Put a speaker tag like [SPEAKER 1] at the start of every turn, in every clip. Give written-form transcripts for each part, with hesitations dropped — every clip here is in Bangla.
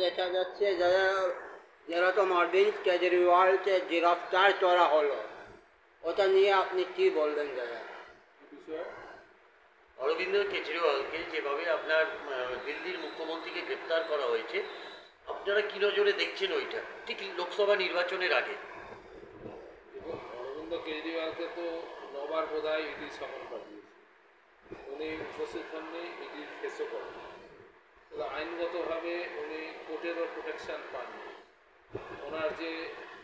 [SPEAKER 1] দেখা যাচ্ছে যারা যেরকম অরবিন্দ কেজরিওয়ালকে গ্রেফতার করা হলো, ওটা নিয়ে আপনি কি বলবেন দাদা?
[SPEAKER 2] অরবিন্দ কেজরিওয়ালকে যেভাবে আপনার দিল্লির মুখ্যমন্ত্রীকে গ্রেপ্তার করা হয়েছে, আপনারা কি নজরে দেখছেন ওইটা ঠিক লোকসভা নির্বাচনের আগে?
[SPEAKER 3] অরবিন্দ কেজরিওয়ালকে তো নবার বোধ হয় ইডি সমন পাঠিয়েছে, উনি উপস্থিত হননি, ইডির ফেসও করেন, তাহলে আইনগতভাবে উনি কোর্টেরও প্রোটেকশান পাননি, ওনার যে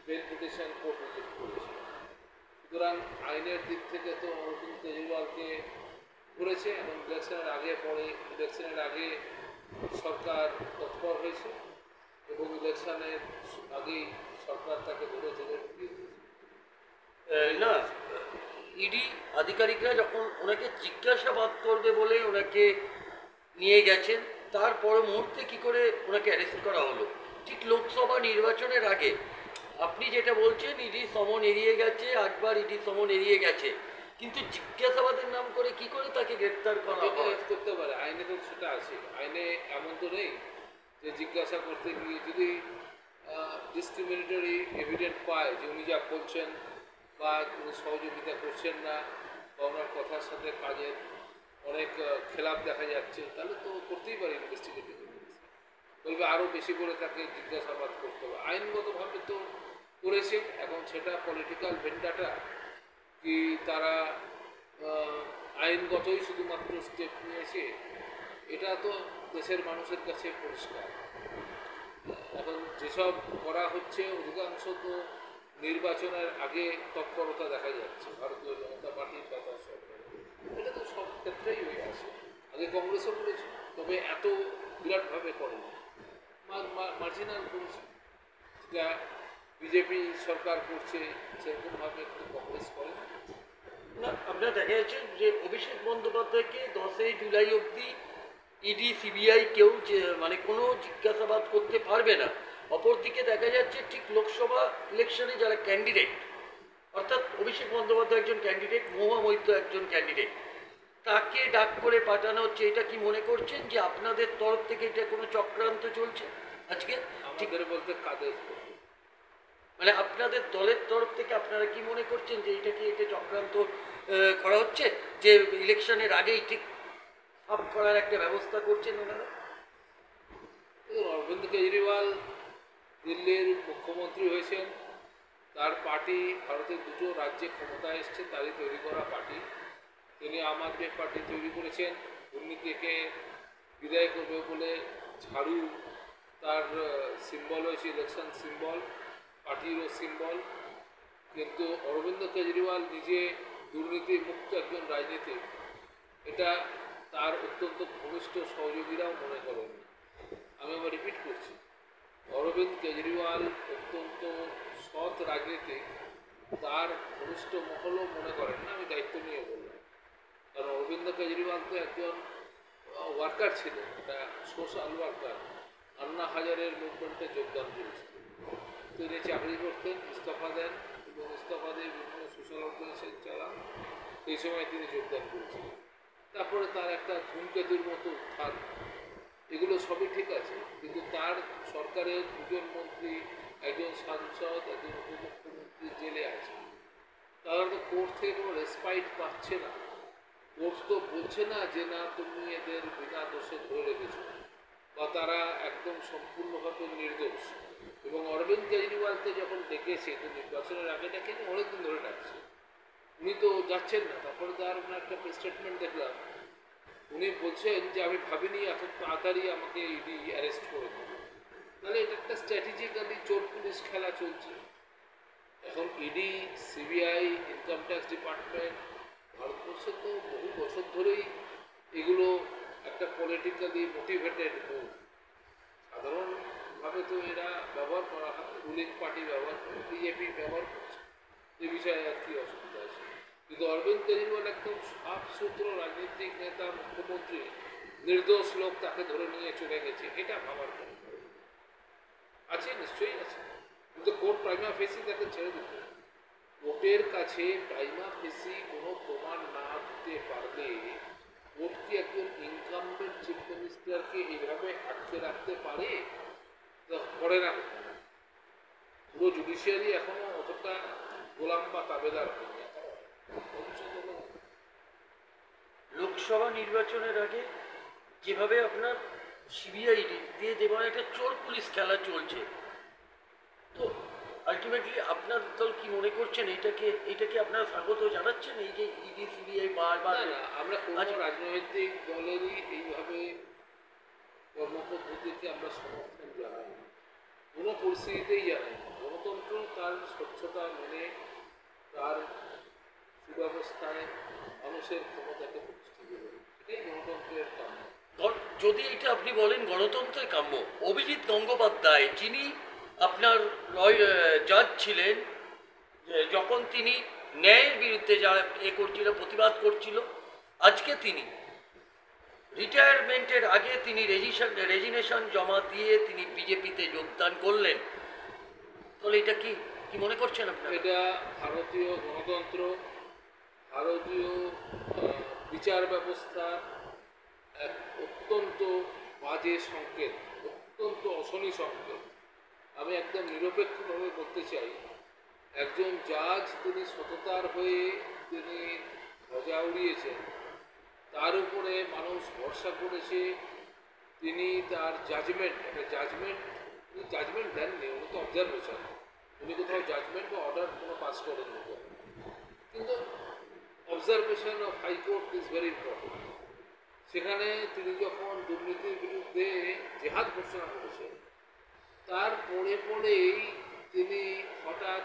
[SPEAKER 3] বেল পিটিশন কোর্ট রিজেক্ট করেছে। সুতরাং আইনের দিক থেকে তো অরবিন্দ কেজরিওয়ালকে করেছে এবং ইলেকশনের আগে পরে ইলেকশনের আগে সরকার তৎপর হয়েছে এবং ইলেকশনের আগেই সরকার তাকে ধরে জেলে ঢুকিয়ে দিয়েছে।
[SPEAKER 2] না, ইডি আধিকারিকরা যখন ওনাকে জিজ্ঞাসাবাদ করবে বলে ওনাকে নিয়ে গেছেন, তারপর মুহূর্তে কি করে ওনাকে অ্যারেস্ট করা হলো ঠিক লোকসভা নির্বাচনের আগে? আপনি যেটা বলছেন ইডি সমন এড়িয়ে গেছে, 8বার ইডি সমন এড়িয়ে গেছে, কিন্তু জিজ্ঞাসাবাদের নাম করে কি করে তাকে গ্রেপ্তার করা
[SPEAKER 3] করতে পারে? আইনে তো সেটা আছে, আইনে এমন তো নেই যে জিজ্ঞাসা করতে গিয়ে যদি ডিসক্রিমিনেটরি এভিডেন্ট পায় যে উনি যা করছেন বা উনি সহযোগিতা করছেন না বা ওনার কথার সাথে কাজের অনেক খেলাপ দেখা যাচ্ছে, তাহলে তো করতেই পারে ইনভেস্টিগেটিভ, বলবে আরও বেশি করে তাকে জিজ্ঞাসাবাদ করতে হবে। আইনগতভাবে তো করেছে, এখন সেটা পলিটিক্যাল ভেন্ডাটা কি তারা আইনগতই শুধুমাত্র স্টেপ নিয়েছে, এটা তো দেশের মানুষের কাছে পরিষ্কার। এখন যেসব করা হচ্ছে অধিকাংশ তো নির্বাচনের আগে তৎপরতা দেখা যাচ্ছে ভারতীয় জনতা পার্টির বা তার সরকার, এটা তো সব ক্ষেত্রেই হয়ে আসে। আগে কংগ্রেসও করেছে, তবে এত বিরাটভাবে করেনি, মার্জিনাল করেছে। যেটা বিজেপি সরকার করছে সেরকমভাবে একটু কংগ্রেস করে
[SPEAKER 2] না। আপনার দেখা যাচ্ছে যে অভিষেক বন্দ্যোপাধ্যায়কে 10ই জুলাই অবধি ইডি সিবিআই কেউ মানে কোনো জিজ্ঞাসাবাদ করতে পারবে না। অপরদিকে দেখা যাচ্ছে ঠিক লোকসভা ইলেকশনে যারা ক্যান্ডিডেট, অর্থাৎ অভিষেক বন্দ্যোপাধ্যায় একজন ক্যান্ডিডেট, মহুয়া মৈত্র একজন ক্যান্ডিডেট, তাকে ডাক করে পাঠানো হচ্ছে। এটা কি মনে করছেন যে আপনাদের তরফ থেকে এটা কোনো চক্রান্ত চলছে আজকে?
[SPEAKER 3] আমাদের বলতে কাদের,
[SPEAKER 2] মানে আপনাদের দলের তরফ থেকে আপনারা কি মনে করছেন যে এটা কি এটা চক্রান্ত করা হচ্ছে, যে ইলেকশনের আগেই ঠিক আপ করার একটা ব্যবস্থা করছেন ওনারা?
[SPEAKER 3] অরবিন্দ কেজরিওয়াল দিল্লির মুখ্যমন্ত্রী হয়েছেন, তার পার্টি ভারতের দুটো রাজ্যে ক্ষমতায় এসছে, তারই তৈরি করা পার্টি। তিনি আম আদমি পার্টি তৈরি করেছেন, দুর্নীতিকে বিদায় করবে বলে ঝাড়ু তার সিম্বল হয়েছে, ইলেকশন সিম্বল, পার্টিরও সিম্বল। কিন্তু অরবিন্দ কেজরিওয়াল নিজে দুর্নীতি মুক্ত একজন রাজনীতিক, এটা তার অত্যন্ত ঘনিষ্ঠ সহযোগীরাও মনে করেন। আমি আবার রিপিট করছি, অরবিন্দ কেজরিওয়াল অত্যন্ত সৎ রাজনীতিক, তার ঘনিষ্ঠ মহলও মনে করেন না। আমি দায়িত্ব নিয়ে বললাম, কারণ অরবিন্দ কেজরিওয়াল তো একজন ওয়ার্কার ছিলেন, একটা সোশ্যাল ওয়ার্কার, আন্না হাজারের মুভমেন্টে যোগদান করেছিলেন। তিনি চাকরি করতেন, ইস্তফা দেন এবং ইস্তফা দিয়ে বিভিন্ন সোশ্যাল অর্গানাইজেশন চালান, এই সময় তিনি যোগদান করেছিলেন। তারপরে তার একটা ধূমকেতুর মতো উত্থান, এগুলো সবই ঠিক আছে, কিন্তু তার সরকারের দুজন মন্ত্রী, একজন সাংসদ, একজন উপমুখ্যমন্ত্রী জেলে আছে, তারা তো কোর্ট থেকে কোনো রেসপাইট পাচ্ছে না। কোর্ট তো বলছে না যে না তুমি এদের বিনা দোষে ধরে রেখেছো বা তারা একদম সম্পূর্ণভাবে নির্দোষ। এবং অরবিন্দ কেজরিওয়ালকে যখন ডেকেছে, তো নির্বাচনের আগে ডেকেনি, অনেকদিন ধরে ডাকছে, উনি তো যাচ্ছেন না। তারপরে তো আর একটা প্রেস স্টেটমেন্ট দেখলাম, উনি বলছেন যে আমি ভাবিনি এত তাড়াতাড়ি আমাকে ইডি অ্যারেস্ট করে দেবে। তাহলে এটা একটা স্ট্র্যাটেজিক্যালি চোর পুলিশ খেলা চলছে। এখন ED, CBI, income tax department, ভারতবর্ষে তো বহু বছর ধরেই এগুলো একটা পলিটিক্যালি মোটিভেটেড মুভ। সাধারণভাবে তো এরা ব্যবহার করা হয়, রুলিং পার্টি ব্যবহার করে, বিজেপি ব্যবহার করছে, এ বিষয়ে আর কি অসুবিধা আছে? কিন্তু অরবিন্দ কেজরিওয়াল একদম সাফ সূত্র রাজনৈতিক নেতা, মুখ্যমন্ত্রী, নির্দোষ লোক, তাকে ধরে নিয়ে চলে গেছে, এটা ভাবার আছে, নিশ্চয়ই আছে। কিন্তু কোর্ট প্রাইমা ফেসি তাকে ছেড়ে দিতে, কোর্টের কাছে প্রাইমা ফেসি কোনো প্রমাণ না দিতে পারলে কোর্ট কি একজন ইনকামবেন্ট চিফ মিনিস্টারকে এইভাবে আটকে রাখতে পারে? করে না। পুরো জুডিশিয়ারি এখনো অতটা গোলাম বা তাবেদার হয়নি।
[SPEAKER 2] লোকসভা নির্বাচনের আগে যেভাবে আপনার সিবিআই দিয়ে যেভাবে একটা চোর পুলিশ খেলা চলছে, তো আলটিমেটলি আপনার দল কি মনে করছেন এটাকে আপনারা স্বাগত জানাচ্ছেন, এই যে ইডি সিবিআই বারবার?
[SPEAKER 3] না না, আমরা কোনো
[SPEAKER 2] আচ্ছা।
[SPEAKER 3] রাজনৈতিক দলেরই এইভাবে কর্মপদ্ধতিকে আমরা সমর্থন জানাই না। কোনো পরিস্থিতিতেই জানাই না। গণতন্ত্র তার স্বচ্ছতা মেনে তার সুব্যবস্থায় মানুষের ক্ষমতাকে প্রতিষ্ঠিত করে, এটাই গণতন্ত্রের কাম্য।
[SPEAKER 2] যদি এটা আপনি বলেন গণতন্ত্রের কাম্য, অভিজিৎ গঙ্গোপাধ্যায় যিনি আপনার জাজ ছিলেন, যখন তিনি ন্যায়ের বিরুদ্ধে যা করছিল, প্রতিবাদ করছিল, আজকে তিনি রিটায়ারমেন্টের আগে তিনি রেজিগনেশন জমা দিয়ে তিনি বিজেপিতে যোগদান করলেন। তাহলে এটা কি কি মনে করছেন আপনারা?
[SPEAKER 3] এটা ভারতীয় গণতন্ত্র, ভারতীয় বিচার ব্যবস্থা এক অত্যন্ত বাজে সংকেত, অত্যন্ত অশনি সংকেত। আমি একদম নিরপেক্ষভাবে বলতে চাই, একজন জাজ তিনি সততার হয়ে তিনি ধ্বজা উড়িয়েছেন, তার উপরে মানুষ ভরসা করেছে, তিনি তার জাজমেন্ট, একটা জাজমেন্ট দেননি, উনি তো অবজারভেশন, উনি কোথাও জাজমেন্ট বা অর্ডার কোনো পাস করেননি। কিন্তু observation of high court is very important. সেখানে তিনি যখন দুর্নীতির বিরুদ্ধে জেহাদ ঘোষণা করেছেন, তার পরেই তিনি হঠাৎ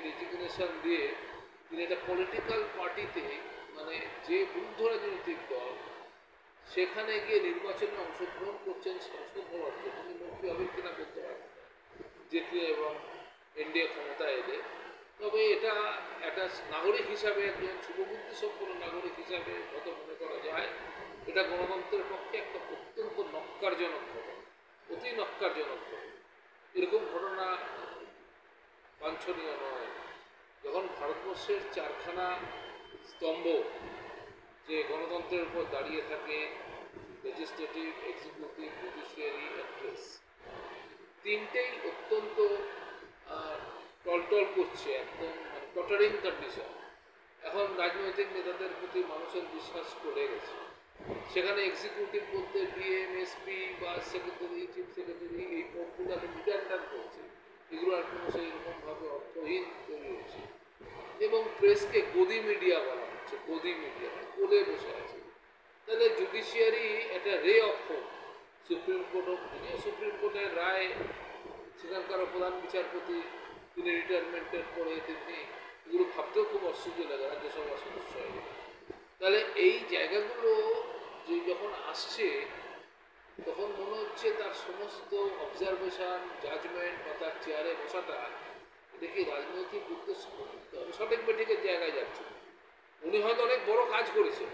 [SPEAKER 3] রেজিগনেশন দিয়ে তিনি একটা পলিটিক্যাল পার্টিতে, মানে যে বিরুদ্ধ রাজনৈতিক দল, সেখানে গিয়ে নির্বাচনে অংশগ্রহণ করছেন সাংসদ হওয়ার জন্য। তিনি মন্ত্রী হবেন কিনা বলতে পারেন জিতলে এবং এনডিএ ক্ষমতায় এলে। তবে এটা একটা নাগরিক হিসাবে, একজন শুভবুদ্ধি সম্পন্ন নাগরিক হিসাবে কত মনে করা যায়, এটা গণতন্ত্রের পক্ষে একটা অত্যন্ত নক্কারজনক ঘটনা, অতি নক্কারজনক ঘটনা। এরকম ঘটনা বাঞ্ছনীয় নয়। যখন ভারতবর্ষের চারখানা স্তম্ভ যে গণতন্ত্রের উপর দাঁড়িয়ে থাকে, legislative, executive, judiciary and press, তিনটেই অত্যন্ত টলটল করছে, একদম টটারিং কন্ডিশন। এখন রাজনৈতিক নেতাদের প্রতি মানুষের বিশ্বাস চলে গেছে। সেখানে এক্সিকিউটিভ বলতে ডিএম, এসপি বা সেক্রেটারি, চিফ সেক্রেটারি, এই পদগুলোকে রিটার্ন করছে, এগুলো আর কোনো সেই রকমভাবে অর্থহীন তৈরি হচ্ছে। এবং প্রেসকে গদি মিডিয়া বলা হচ্ছে, গদি মিডিয়া, কোলে বসে আছে। তাহলে জুডিশিয়ারি একটা রে অফ হোপ। সুপ্রিম কোর্টের রায়, সেখানকার প্রধান বিচারপতি তিনি রিটায়ারমেন্টের পরে তিনি, এগুলো ভাবতেও খুব আশ্চর্য লাগে রাজ্যসভার সদস্য হয়ে। তাহলে এই জায়গাগুলো যে যখন আসছে, তখন মনে হচ্ছে তার সমস্ত অবজারভেশন, জাজমেন্ট বা তার চেয়ারে বসাটা, এটা কি রাজনৈতিক উদ্দেশ্য সঠিক বেঠিকের জায়গায় যাচ্ছে। উনি হয়তো অনেক বড় কাজ করেছেন,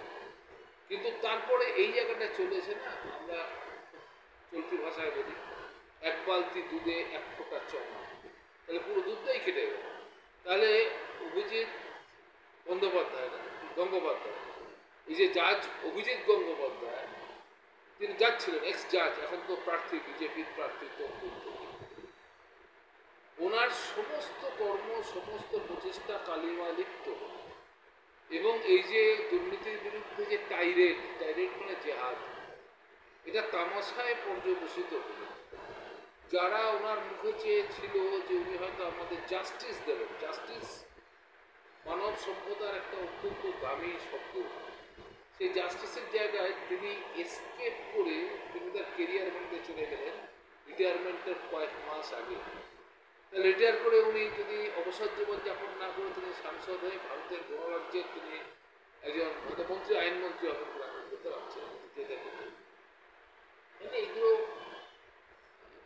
[SPEAKER 3] কিন্তু তারপরে এই জায়গাটা চলেছে না, আমরা চলতি ভাষায় বলি, এক বালতি দুধে এক ফোঁটা চমা, তাহলে পুরো দুধটাই কেটে গেল। তাহলে অভিজিৎ গঙ্গোপাধ্যায়, এই যে জাজ অভিজিৎ গঙ্গোপাধ্যায়, তিনি জাজ ছিলেন, এক্স জাজ, এখন তো প্রার্থী, বিজেপির প্রার্থী। তো ওনার সমস্ত কর্ম, সমস্ত প্রচেষ্টা কালিমা লিপ্ত, এবং এই যে দুর্নীতির বিরুদ্ধে যে টাইরেড মানে জেহাদ, এটা তামাশায় পর্যবেসিত হল। যারা ওনার মুখে চেয়েছিল যে উনি হয়তো আমাদের জাস্টিস দেবেন, জাস্টিস মানব সভ্যতার একটা অত্যন্ত দামি শব্দ, সেই জাস্টিসের জায়গায় তিনি এসকেপ করে তিনি তার কেরিয়ার মধ্যে চলে গেলেন রিটায়ারমেন্টের কয়েক মাস আগে। তাহলে রিটায়ার করে উনি যদি অবসর জীবনযাপন না করে তিনি সাংসদ হয়ে ভারতের গণরাজ্যের তিনি একজন মন্ত্রী, আইনমন্ত্রী হবেন করতে পারছেন, এইগুলো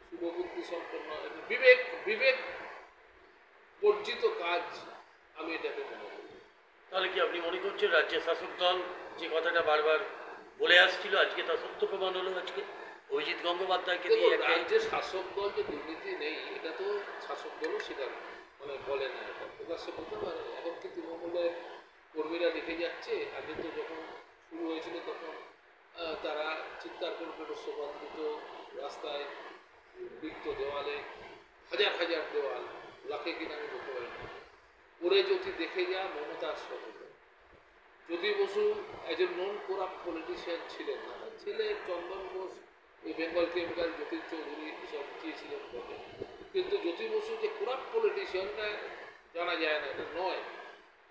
[SPEAKER 3] শুভবুদ্ধি সম্পন্ন বিবেক বর্জিত কাজ, আমি এটাকে মনে করি।
[SPEAKER 2] তাহলে কি আপনি মনে করছেন রাজ্যের শাসক দল যে কথাটা বারবার বলে আসছিল, আজকে তা সত্য প্রমাণ হলো? আজকে অভিজিৎ গঙ্গোপাধ্যায়কে দিয়ে
[SPEAKER 3] রাজ্যের শাসক দল যে দুর্নীতি নেই, এটা তো শাসক দলও স্বীকার বলে না, এটা প্রকাশ্যে বলতে পারে। এখন কি তৃণমূলের কর্মীরা লিখে যাচ্ছে, আগে তো যখন শুরু হয়েছিল তখন তারা চিৎকার করে শোভান্বিত রাস্তায় রিক্ত দেওয়ালে হাজার হাজার দেওয়াল, লাখে কিনা আমি বলতে পারি না, ওরে যদি দেখে যা মমতার সততা। Jyoti Basu as a non corrupt politician ছিলেন না, ছেলে চন্দন ঘোষ, এই বেঙ্গল কেমিক্যাল, জ্যোতির চৌধুরী এসব দিয়েছিলেন বটে, কিন্তু জ্যোতি বসু যে করাপ্ট পলিটিশিয়ানটা জানা যায় না, এটা নয়।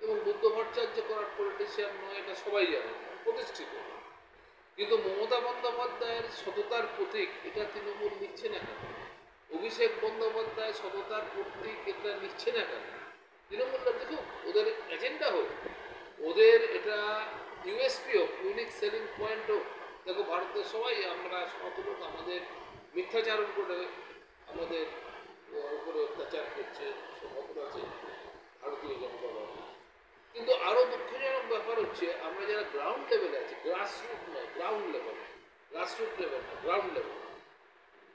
[SPEAKER 3] এবং বুদ্ধ ভট্টাচার্য করাপ্ট পলিটিশিয়ান নয়, এটা সবাই জানে, প্রতিষ্ঠিত। কিন্তু মমতা বন্দ্যোপাধ্যায়ের সততার প্রতীক এটা তৃণমূল নিচ্ছে না কেন? অভিষেক বন্দ্যোপাধ্যায় সততার প্রতীক এটা নিচ্ছে না কেন? তৃণমূলটা দেখুক, ওদের এজেন্ডা হোক, ওদের এটা ইউএসপি হোক, ইউনিক সেলিং পয়েন্ট হোক। দেখো ভারতের সবাই আমরা শতলোক আমাদের মিথ্যাচারণ করে আমাদের উপরে অত্যাচার করছে, খবর আছে ভারতীয় জনতা দল। কিন্তু আরও দুঃখজনক ব্যাপার হচ্ছে আমরা যারা গ্রাউন্ড লেভেলে আছি, গ্রাসরুট নয়, গ্রাউন্ড লেভেল, গ্রাসরুট লেভেল না, গ্রাউন্ড লেভেল,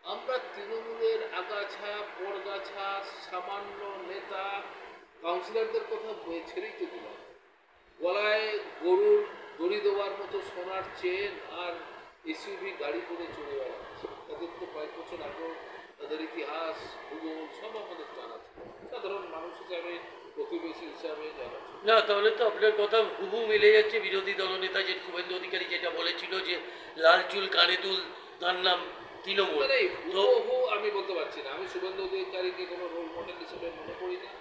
[SPEAKER 3] আমরা তৃণমূলের আগাছা পরগাছা সামান্য নেতা কাউন্সিলরদের কথা ছেড়েই তো দিলাম, গলায় গরুর দড়ি দেওয়ার মতো সোনার চেন আর এসইউভি গাড়ি করে চলে বেড়াচ্ছে। তাদের তো কয়েক বছর আগেও তাদের ইতিহাস ভূগোল সব আমাদের জানা ছিল, সাধারণ মানুষ হিসাবে প্রতিবেশী হিসাবে জানা ছিল।
[SPEAKER 2] না, তাহলে তো আপনার কথা হুবহু মিলে যাচ্ছে বিরোধী দলনেতা যে শুভেন্দু অধিকারী যেটা বলেছিল যে লাল চুল কানে দুল, তার নাম তৃণমূল।
[SPEAKER 3] মানে
[SPEAKER 2] তো
[SPEAKER 3] হুবহু আমি বলতে পারছি না, আমি শুভেন্দু অধিকারীকে কোনো রোল মডেল হিসেবে মনে করি না,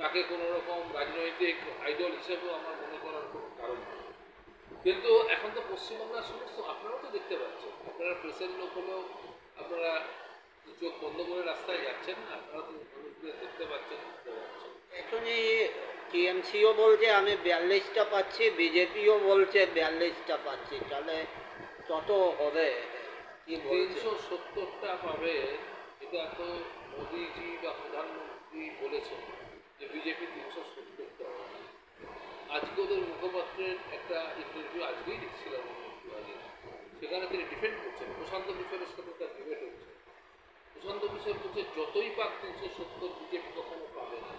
[SPEAKER 3] তাকে কোনো রকম রাজনৈতিক আইডল হিসেবেও আমার মনে করার কোনো কারণ নেই। কিন্তু এখন তো পশ্চিমবাংলার সমস্ত আপনারাও তো দেখতে পাচ্ছেন, আপনারা প্রেসের লোক হলেও আপনারা চোখ বন্ধ করে রাস্তায় যাচ্ছেন না, আপনারা তো মানুষদের দেখতে পাচ্ছেন, বুঝতে পারছেন।
[SPEAKER 1] এখনই টিএমসিও বলছে আমি 42টা পাচ্ছি, বিজেপিও বলছে 42টা পাচ্ছি, তাহলে কত হবে কি বলছে?
[SPEAKER 3] 370টা পাবে, এটা তো মোদিজি বা প্রধানমন্ত্রী বলেছেন যে বিজেপি 370টা পাবে। আজকে ওদের মুখপাত্রের একটা ইন্টারভিউ আজকেই দেখছিলাম একটু আগে, সেখানে তিনি ডিফেন্ড করছেন, প্রশান্ত কিশোরের সাথে একটা ডিবেট হচ্ছে। প্রশান্ত কিশোর বলছে যতই পাক 370 বিজেপি কখনো পাবে না,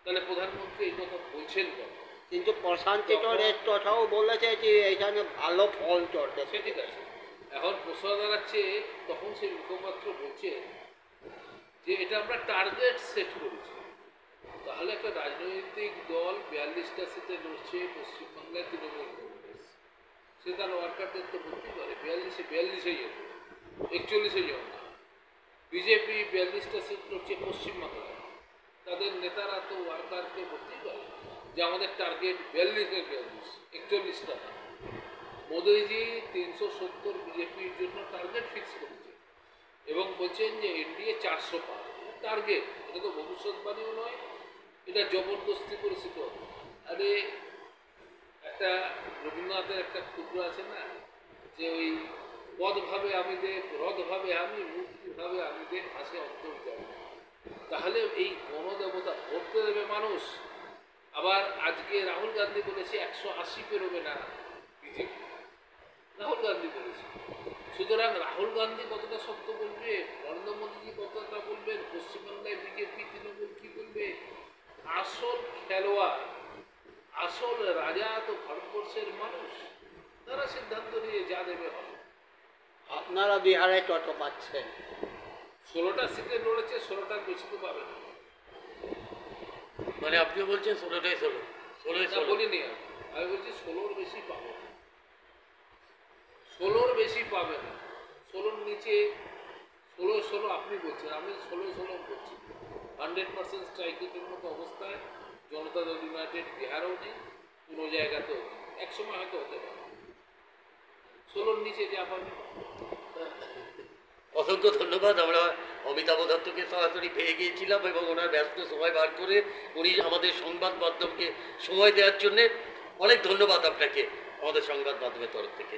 [SPEAKER 3] তাহলে প্রধানমন্ত্রী এই কথা বলছেন কেন?
[SPEAKER 1] কিন্তু প্রশান্ত কিশোরের কথাও বলেছে যে এখানে ভালো ফল চলবে।
[SPEAKER 3] সে ঠিক আছে, এখন প্রশ্ন দাঁড়াচ্ছে, তখন সেই মুখপাত্র বলছে যে এটা আমরা টার্গেট সেট করেছি। তাহলে একটা রাজনৈতিক দল 42টা সিটে লড়ছে পশ্চিমবাংলায়, তৃণমূল কংগ্রেস, সে তার ওয়ার্কারদের তো বলতেই পারে 42-এ যেত, 41-এ যেত না। বিজেপি 42টা সিট লড়ছে পশ্চিমবাংলায়, তাদের নেতারা তো ওয়ার্কারকে বলতেই পারে যে আমাদের টার্গেট 42-এ 41টা না। মোদিজি 370 বিজেপির জন্য টার্গেট ফিক্স করেছে এবং বলছেন যে এনডিএ 400 পাবে টার্গেট। এটা তো ভবিষ্যৎবাণীও নয়, এটা জবরদস্তি পরিস্থিত। আরে একটা রবীন্দ্রনাথের একটা ক্ষুদ্র আছে না, যে ওই পদভাবে আমি দেব, রদভাবে আমি, মূর্তিভাবে আমি দেব, আসে অন্তর্যামী। তাহলে এই গণদেবতা ভোটতে দেবে মানুষ। আবার আজকে রাহুল গান্ধী বলেছে 180 পেরোবে না বিজেপি, রাহুল গান্ধী বলেছে। সুতরাং রাহুল গান্ধী কতটা শব্দ বলবে, নরেন্দ্র মোদীজি কতটা বলবেন, পশ্চিমবাংলায় বিজেপি তৃণমূল কি বলবে? আসল খেলোয়াড়, আসল রাজা তো ভারতবর্ষের মানুষ, তারা সিদ্ধান্ত নিয়ে যা দেবে হবে।
[SPEAKER 1] আপনারা বিহারে কত পাচ্ছেন?
[SPEAKER 3] 16টা সিটে লড়েছে, 16টার বেশি তো পাবে না।
[SPEAKER 2] মানে আপনিও বলছেন 16টাই 16
[SPEAKER 3] এটা বলিনি আমি বলছি 16র বেশি পাবো না, 16র বেশি পাবে না, 16র নিচে 16 আপনি বলছেন, আমি 16 বলছি। 100% স্ট্রাইকের মতো অবস্থায় জনতা দল ইউনাইটেড বিহারেও নেই, কোনো জায়গাতেও নেই। একসময় হয়তো হতে পারে 16র নিচে যা পাবে।
[SPEAKER 2] অসংখ্য ধন্যবাদ। আমরা অমিতাভ দত্তকে সরাসরি পেয়ে গিয়েছিলাম এবং ওনার ব্যস্ত সময় বার করে উনি আমাদের সংবাদ মাধ্যমকে সময় দেওয়ার জন্যে অনেক ধন্যবাদ আপনাকে আমাদের সংবাদ মাধ্যমের তরফ থেকে।